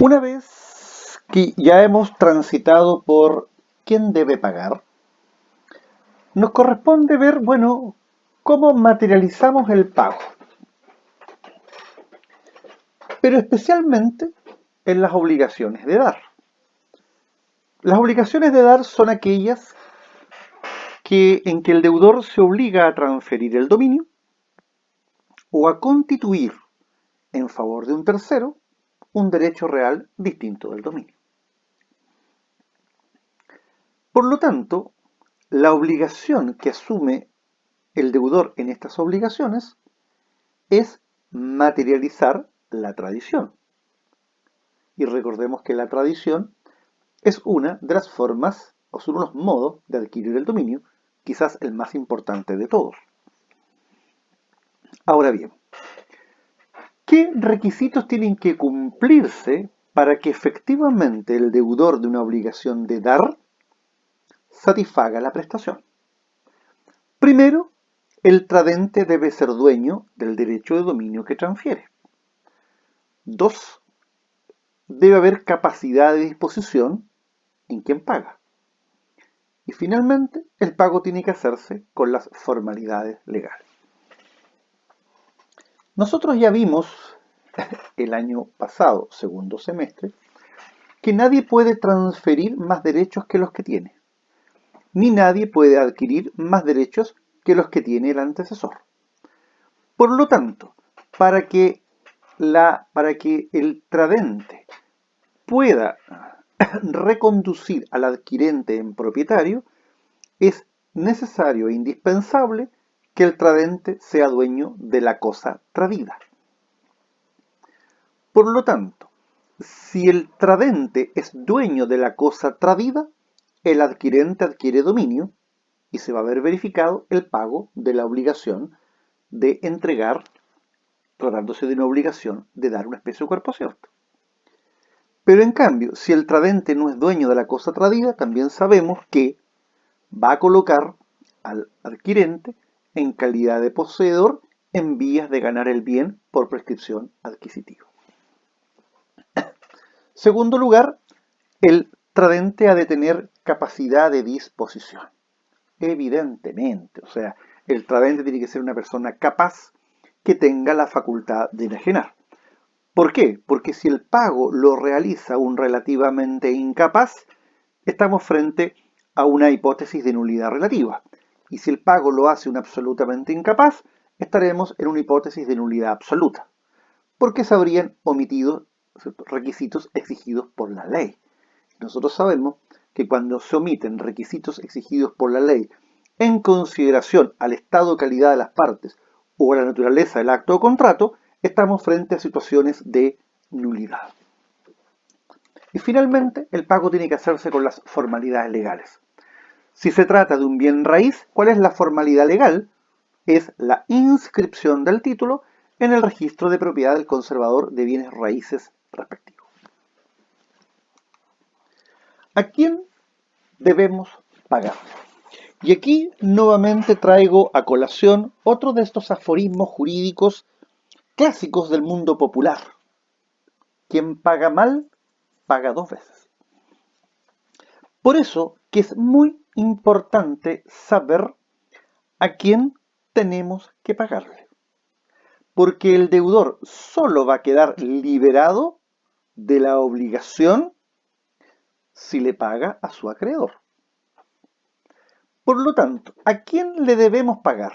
Una vez que ya hemos transitado por quién debe pagar, nos corresponde ver, bueno, cómo materializamos el pago, pero especialmente en las obligaciones de dar. Las obligaciones de dar son aquellas en que el deudor se obliga a transferir el dominio o a constituir en favor de un tercero un derecho real distinto del dominio. Por lo tanto, la obligación que asume el deudor en estas obligaciones es materializar la tradición. Y recordemos que la tradición es una de las formas o son unos modos de adquirir el dominio, quizás el más importante de todos. Ahora bien, ¿qué requisitos tienen que cumplirse para que efectivamente el deudor de una obligación de dar satisfaga la prestación? Primero, el tradente debe ser dueño del derecho de dominio que transfiere. Dos, debe haber capacidad de disposición en quien paga. Y finalmente, el pago tiene que hacerse con las formalidades legales. Nosotros ya vimos el año pasado, segundo semestre, que nadie puede transferir más derechos que los que tiene, ni nadie puede adquirir más derechos que los que tiene el antecesor. Por lo tanto, para que el tradente pueda reconducir al adquirente en propietario, es necesario e indispensable que el tradente sea dueño de la cosa tradida. Por lo tanto, si el tradente es dueño de la cosa tradida, el adquirente adquiere dominio y se va a ver verificado el pago de la obligación de entregar, tratándose de una obligación de dar una especie de cuerpo cierto. Pero en cambio, si el tradente no es dueño de la cosa tradida, también sabemos que va a colocar al adquirente en calidad de poseedor en vías de ganar el bien por prescripción adquisitiva. Segundo lugar, el tradente ha de tener capacidad de disposición. Evidentemente, o sea, el tradente tiene que ser una persona capaz que tenga la facultad de enajenar. ¿Por qué? Porque si el pago lo realiza un relativamente incapaz, estamos frente a una hipótesis de nulidad relativa. Y si el pago lo hace un absolutamente incapaz, estaremos en una hipótesis de nulidad absoluta, porque se habrían omitido requisitos exigidos por la ley. Nosotros sabemos que cuando se omiten requisitos exigidos por la ley en consideración al estado de calidad de las partes o a la naturaleza del acto o contrato, estamos frente a situaciones de nulidad. Y finalmente, el pago tiene que hacerse con las formalidades legales. Si se trata de un bien raíz, ¿cuál es la formalidad legal? Es la inscripción del título en el registro de propiedad del conservador de bienes raíces respectivo. ¿A quién debemos pagar? Y aquí nuevamente traigo a colación otro de estos aforismos jurídicos clásicos del mundo popular. Quien paga mal, paga dos veces. Por eso que es muy importante saber a quién tenemos que pagarle. Porque el deudor solo va a quedar liberado de la obligación si le paga a su acreedor. Por lo tanto, ¿a quién le debemos pagar?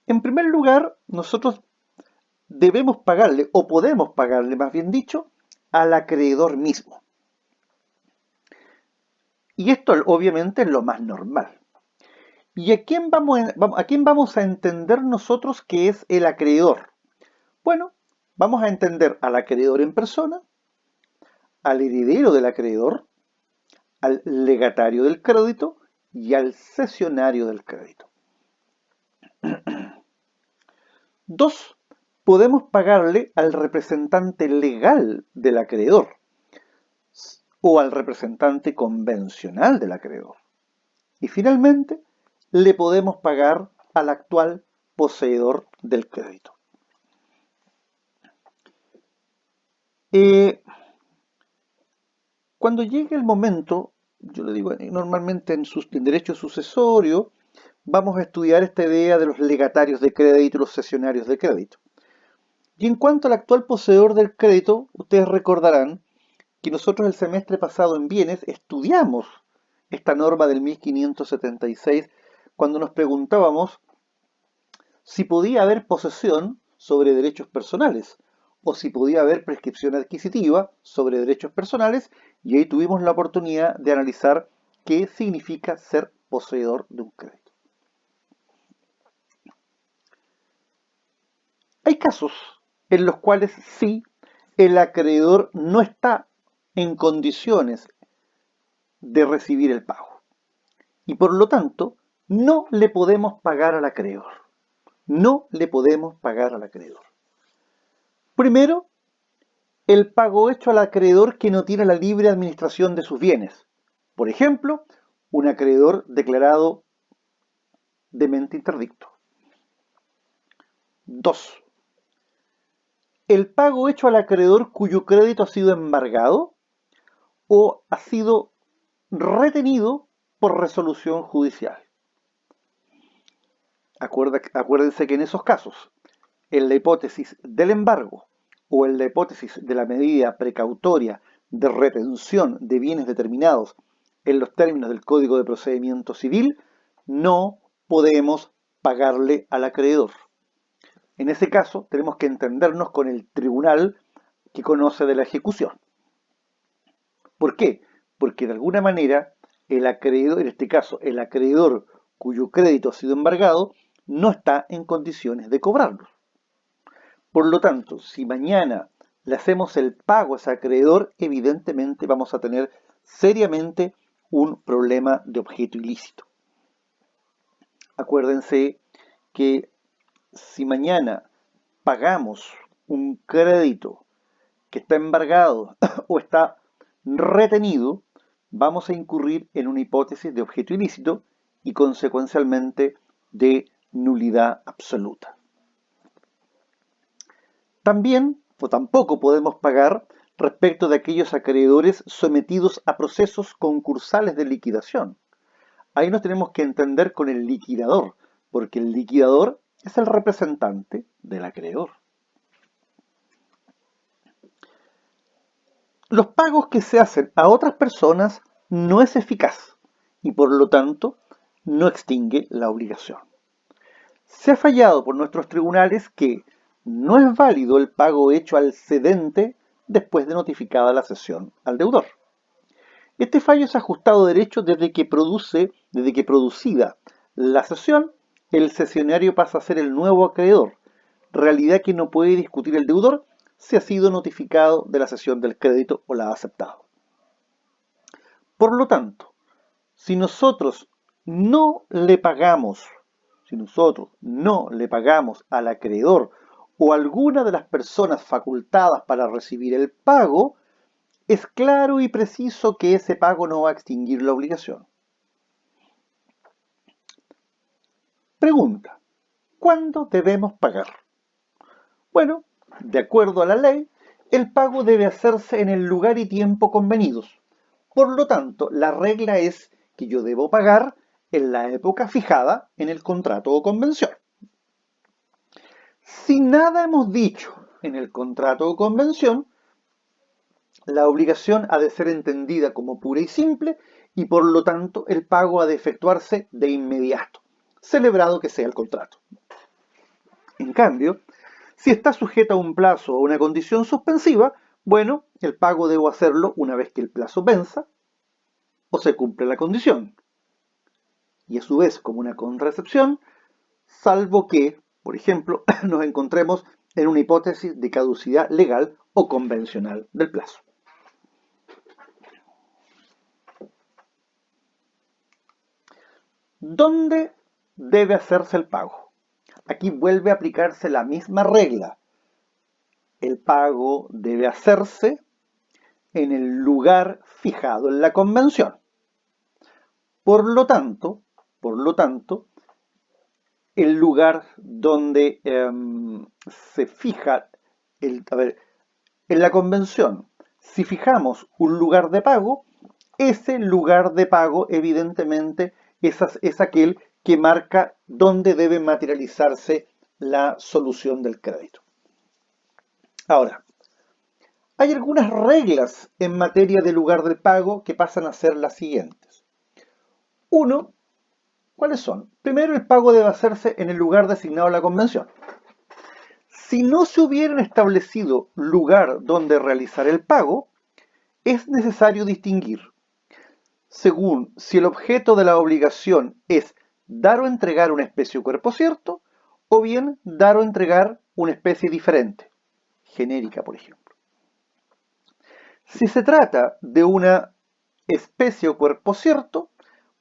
En primer lugar, nosotros debemos pagarle, o podemos pagarle, más bien dicho, al acreedor mismo. Y esto obviamente es lo más normal. ¿Y a quién vamos a entender nosotros que es el acreedor? Bueno, vamos a entender al acreedor en persona, al heredero del acreedor, al legatario del crédito y al cesionario del crédito. Dos, podemos pagarle al representante legal del acreedor o al representante convencional del acreedor. Y finalmente, le podemos pagar al actual poseedor del crédito. Cuando llegue el momento, yo le digo, normalmente en derecho sucesorio, vamos a estudiar esta idea de los legatarios de crédito y los cesionarios de crédito. Y en cuanto al actual poseedor del crédito, ustedes recordarán que nosotros el semestre pasado en bienes estudiamos esta norma del 1576 cuando nos preguntábamos si podía haber posesión sobre derechos personales o si podía haber prescripción adquisitiva sobre derechos personales, y ahí tuvimos la oportunidad de analizar qué significa ser poseedor de un crédito. Hay casos en los cuales sí, el acreedor no está en condiciones de recibir el pago y por lo tanto no le podemos pagar al acreedor. No le podemos pagar al acreedor. Primero, el pago hecho al acreedor que no tiene la libre administración de sus bienes. Por ejemplo, un acreedor declarado demente interdicto. 2. El pago hecho al acreedor cuyo crédito ha sido embargado o ha sido retenido por resolución judicial. Acuérdense que en esos casos, en la hipótesis del embargo o en la hipótesis de la medida precautoria de retención de bienes determinados en los términos del Código de Procedimiento Civil, no podemos pagarle al acreedor. En ese caso, tenemos que entendernos con el tribunal que conoce de la ejecución. ¿Por qué? Porque de alguna manera el acreedor, en este caso el acreedor cuyo crédito ha sido embargado, no está en condiciones de cobrarlo. Por lo tanto, si mañana le hacemos el pago a ese acreedor, evidentemente vamos a tener seriamente un problema de objeto ilícito. Acuérdense que si mañana pagamos un crédito que está embargado o está retenido, vamos a incurrir en una hipótesis de objeto ilícito y consecuencialmente de nulidad absoluta. También o tampoco podemos pagar respecto de aquellos acreedores sometidos a procesos concursales de liquidación. Ahí nos tenemos que entender con el liquidador, porque el liquidador es el representante del acreedor. Los pagos que se hacen a otras personas no es eficaz y por lo tanto no extingue la obligación. Se ha fallado por nuestros tribunales que no es válido el pago hecho al cedente después de notificada la cesión al deudor. Este fallo es ajustado derecho desde que producida la cesión, el cesionario pasa a ser el nuevo acreedor, realidad que no puede discutir el deudor si ha sido notificado de la cesión del crédito o la ha aceptado. Por lo tanto, si nosotros no le pagamos al acreedor o a alguna de las personas facultadas para recibir el pago, es claro y preciso que ese pago no va a extinguir la obligación. Pregunta: ¿cuándo debemos pagar? Bueno, de acuerdo a la ley, el pago debe hacerse en el lugar y tiempo convenidos. Por lo tanto, la regla es que yo debo pagar en la época fijada en el contrato o convención. Si nada hemos dicho en el contrato o convención, la obligación ha de ser entendida como pura y simple y por lo tanto el pago ha de efectuarse de inmediato, celebrado que sea el contrato. En cambio, si está sujeto a un plazo o una condición suspensiva, bueno, el pago debo hacerlo una vez que el plazo venza o se cumple la condición. Y a su vez, como una contraexcepción, salvo que, por ejemplo, nos encontremos en una hipótesis de caducidad legal o convencional del plazo. ¿Dónde debe hacerse el pago? Aquí vuelve a aplicarse la misma regla. El pago debe hacerse en el lugar fijado en la convención. Por lo tanto, el lugar donde se fija, en la convención Si fijamos un lugar de pago, ese lugar de pago evidentemente es aquel que marca dónde debe materializarse la solución del crédito. Ahora, hay algunas reglas en materia de lugar del pago que pasan a ser las siguientes. Uno, ¿cuáles son? Primero, el pago debe hacerse en el lugar designado a la convención. Si no se hubieran establecido lugar donde realizar el pago, es necesario distinguir, según si el objeto de la obligación es dar o entregar una especie o cuerpo cierto, o bien dar o entregar una especie diferente, genérica, por ejemplo. Si se trata de una especie o cuerpo cierto,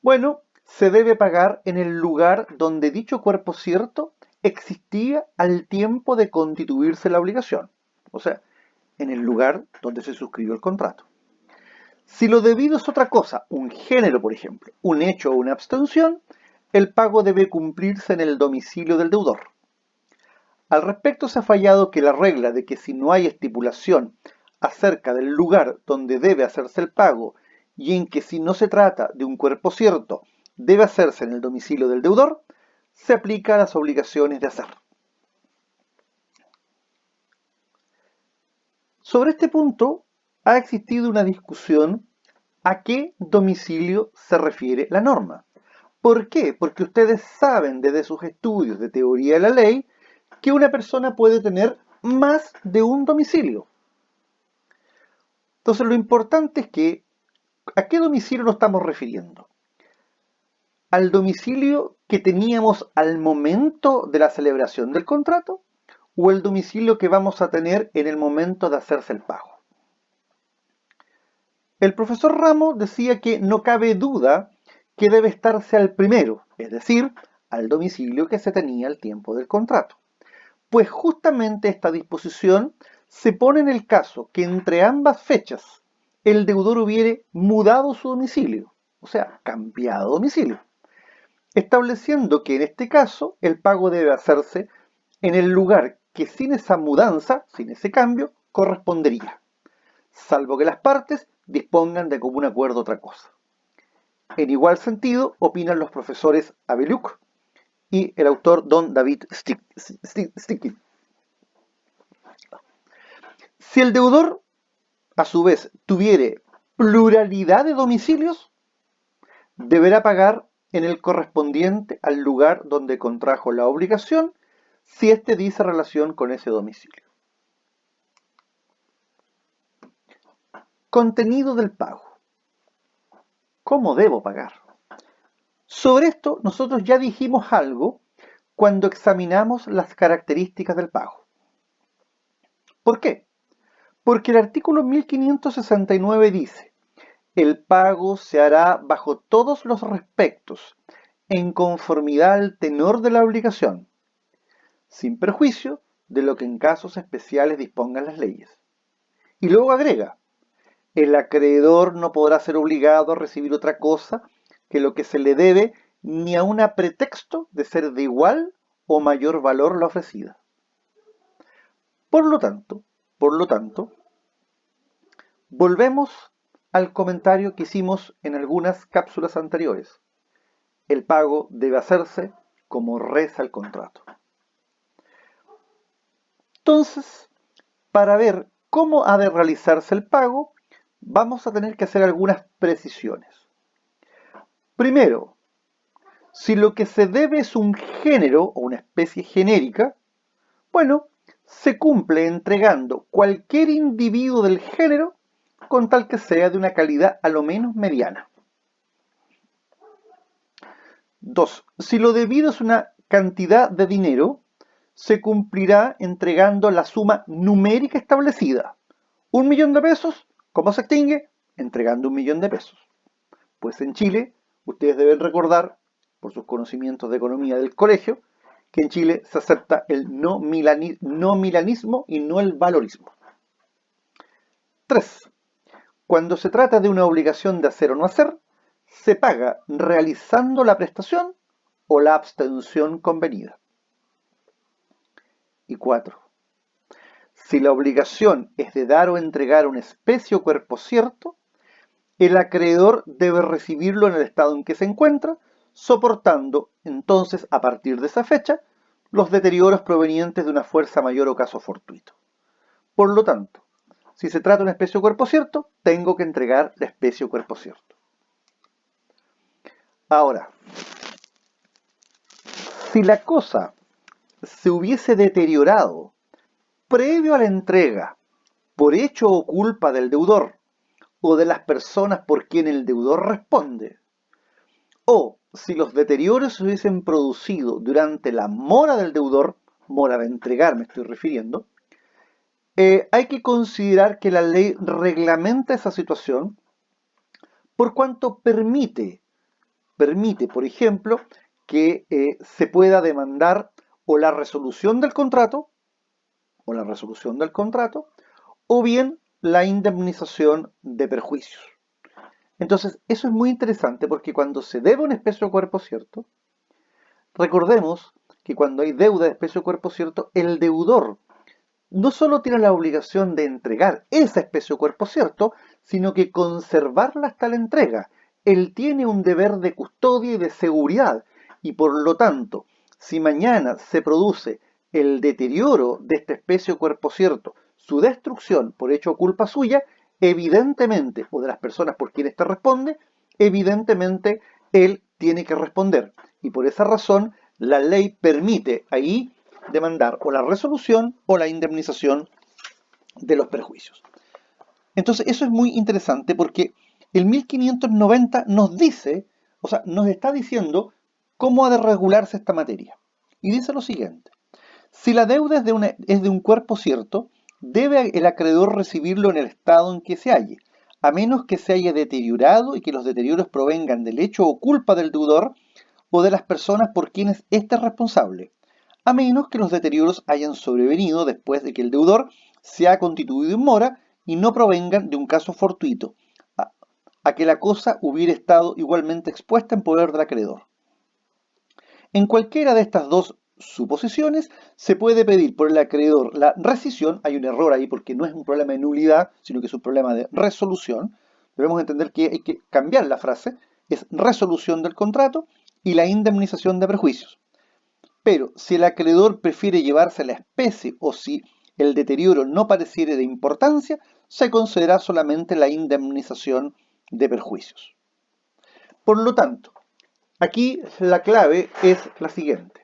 bueno, se debe pagar en el lugar donde dicho cuerpo cierto existía al tiempo de constituirse la obligación, o sea, en el lugar donde se suscribió el contrato. Si lo debido es otra cosa, un género, por ejemplo, un hecho o una abstención, el pago debe cumplirse en el domicilio del deudor. Al respecto, se ha fallado que la regla de que si no hay estipulación acerca del lugar donde debe hacerse el pago y en que si no se trata de un cuerpo cierto debe hacerse en el domicilio del deudor, se aplica a las obligaciones de hacer. Sobre este punto ha existido una discusión a qué domicilio se refiere la norma. ¿Por qué? Porque ustedes saben desde sus estudios de teoría de la ley que una persona puede tener más de un domicilio. Entonces lo importante es que, ¿a qué domicilio nos estamos refiriendo? ¿Al domicilio que teníamos al momento de la celebración del contrato o el domicilio que vamos a tener en el momento de hacerse el pago? El profesor Ramos decía que no cabe duda que debe estarse al primero, es decir, al domicilio que se tenía al tiempo del contrato. Pues justamente esta disposición se pone en el caso que entre ambas fechas el deudor hubiere mudado su domicilio, o sea, cambiado domicilio, estableciendo que en este caso el pago debe hacerse en el lugar que sin esa mudanza, sin ese cambio, correspondería, salvo que las partes dispongan de común acuerdo otra cosa. En igual sentido, opinan los profesores Abeluk y el autor Don David Sticky. Si el deudor, a su vez, tuviere pluralidad de domicilios, deberá pagar en el correspondiente al lugar donde contrajo la obligación, si éste dice relación con ese domicilio. Contenido del pago. ¿Cómo debo pagar? Sobre esto nosotros ya dijimos algo cuando examinamos las características del pago. ¿Por qué? Porque el artículo 1569 dice: el pago se hará bajo todos los respectos, en conformidad al tenor de la obligación, sin perjuicio de lo que en casos especiales dispongan las leyes. Y luego agrega: el acreedor no podrá ser obligado a recibir otra cosa que lo que se le debe, ni aun a pretexto de ser de igual o mayor valor la ofrecida. Por lo tanto, volvemos al comentario que hicimos en algunas cápsulas anteriores. El pago debe hacerse como reza el contrato. Entonces, para ver cómo ha de realizarse el pago, vamos a tener que hacer algunas precisiones. Primero, si lo que se debe es un género o una especie genérica, bueno, se cumple entregando cualquier individuo del género con tal que sea de una calidad a lo menos mediana. 2. Si lo debido es una cantidad de dinero, se cumplirá entregando la suma numérica establecida. 1.000.000 de pesos, ¿cómo se extingue? Entregando 1.000.000 de pesos. Pues en Chile, ustedes deben recordar, por sus conocimientos de economía del colegio, que en Chile se acepta el nominalismo y no el valorismo. 3. Cuando se trata de una obligación de hacer o no hacer, se paga realizando la prestación o la abstención convenida. Y 4. Si la obligación es de dar o entregar una especie o cuerpo cierto, el acreedor debe recibirlo en el estado en que se encuentra, soportando entonces, a partir de esa fecha, los deterioros provenientes de una fuerza mayor o caso fortuito. Por lo tanto, si se trata de una especie o cuerpo cierto, tengo que entregar la especie o cuerpo cierto. Ahora, si la cosa se hubiese deteriorado previo a la entrega por hecho o culpa del deudor o de las personas por quien el deudor responde, o si los deterioros se hubiesen producido durante la mora del deudor, mora de entregar me estoy refiriendo, hay que considerar que la ley reglamenta esa situación por cuanto permite, por ejemplo, que se pueda demandar o la resolución del contrato, o bien la indemnización de perjuicios. Entonces, eso es muy interesante porque cuando se debe una especie o cuerpo cierto, recordemos que cuando hay deuda de especie o cuerpo cierto, el deudor no solo tiene la obligación de entregar esa especie o cuerpo cierto, sino que conservarla hasta la entrega. Él tiene un deber de custodia y de seguridad, y por lo tanto, si mañana se produce el deterioro de esta especie o cuerpo cierto, su destrucción por hecho o culpa suya, evidentemente, o de las personas por quienes éste responde, evidentemente él tiene que responder. Y por esa razón, la ley permite ahí demandar o la resolución o la indemnización de los perjuicios. Entonces, eso es muy interesante porque el 1590 nos dice, o sea, nos está diciendo cómo ha de regularse esta materia. Y dice lo siguiente: si la deuda es de un cuerpo cierto, debe el acreedor recibirlo en el estado en que se halle, a menos que se haya deteriorado y que los deterioros provengan del hecho o culpa del deudor o de las personas por quienes éste es responsable, a menos que los deterioros hayan sobrevenido después de que el deudor se ha constituido en mora y no provengan de un caso fortuito, a que la cosa hubiera estado igualmente expuesta en poder del acreedor. En cualquiera de estas dos suposiciones se puede pedir por el acreedor la rescisión. Hay un error ahí porque no es un problema de nulidad, sino que es un problema de resolución. Debemos entender que hay que cambiar la frase, es resolución del contrato y la indemnización de perjuicios. Pero si el acreedor prefiere llevarse la especie o si el deterioro no pareciere de importancia, se concederá solamente la indemnización de perjuicios. Por lo tanto, aquí la clave es la siguiente: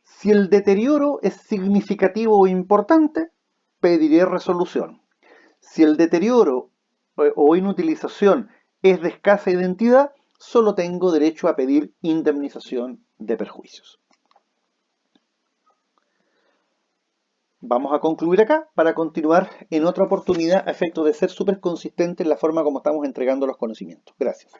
si el deterioro es significativo o importante, pediré resolución. Si el deterioro o inutilización es de escasa identidad, solo tengo derecho a pedir indemnización de perjuicios. Vamos a concluir acá para continuar en otra oportunidad a efecto de ser súper consistente en la forma como estamos entregando los conocimientos. Gracias.